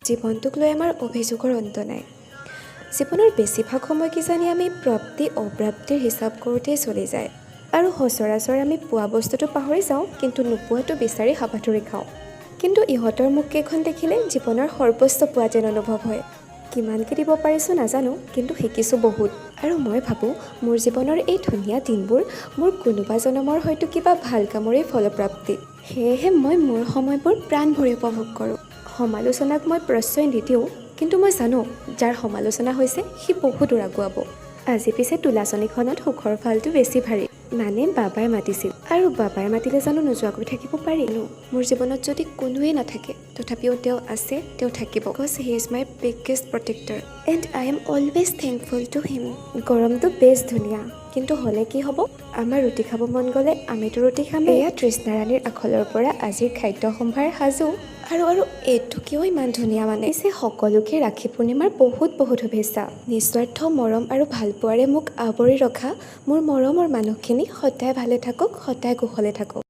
জীৱনটোক লৈ আমাৰ অভিযোগৰ অন্ত নাই। জীৱনৰ বেছিভাগ সময় কিজানি আমি প্ৰাপ্তি অপ্ৰাপ্তিৰ হিচাপ কৰোঁতেই চলি যায় আৰু সচৰাচৰ আমি পোৱা বস্তুটো পাহৰি যাওঁ, কিন্তু নোপোৱাটো বিচাৰি হাবাথুৰি খাওঁ। কিন্তু ইহঁতৰ মুখকেইখন দেখিলে জীৱনৰ সৰ্বোচ্চ পোৱা যেন অনুভৱ হয়। কিমানকৈ দিব পাৰিছোঁ নাজানো, কিন্তু শিকিছোঁ বহুত। আৰু মই ভাবোঁ মোৰ জীৱনৰ এই ধুনীয়া দিনবোৰ মোৰ কোনোবা জনমৰ হয়তো কিবা ভাল কামৰেই ফলপ্ৰাপ্তি। সেয়েহে মই মোৰ সময়বোৰ প্ৰাণ ভৰি উপভোগ কৰোঁ। সমালোচনাক মই প্ৰশ্ৰয় নিদিওঁ, কিন্তু মই জানো যাৰ সমালোচনা হৈছে সি বহুত দূৰ আগুৱাব। আজি পিছে তোলাচনীখনত সুখৰ ফালটো বেছি ভাৰী, মানে বাবাই মাতিছিল। আৰু বাবাই মাতিলে জানো নোযোৱাকৈ থাকিব পাৰি? মোৰ জীৱনত যদি কোনোৱেই নাথাকে তথাপিও তেওঁ আছে, তেওঁ থাকিব। Because he is my biggest protector and I am always thankful to him. গৰমটো বেছ ধুনীয়া, কিন্তু হ'লে কি হ'ব? আমাৰ ৰুটি খাব মন গ'লে আমিতো ৰুটি খামেই। এয়া তৃষ্ণাৰাণীৰ আখলৰ পৰা আজিৰ খাদ্য সম্ভাৰ সাজু। আৰু এইটো কিয় ইমান ধুনীয়া? মানে পিছে সকলোকে ৰাখী পূৰ্ণিমাৰ বহুত বহুত শুভেচ্ছা। নিস্বাৰ্থ মৰম আৰু ভালপোৱাৰে মোক আৱৰি ৰখা মোৰ মৰমৰ মানুহখিনি সদায় ভালে থাকক, সদায় কুশলে থাকক।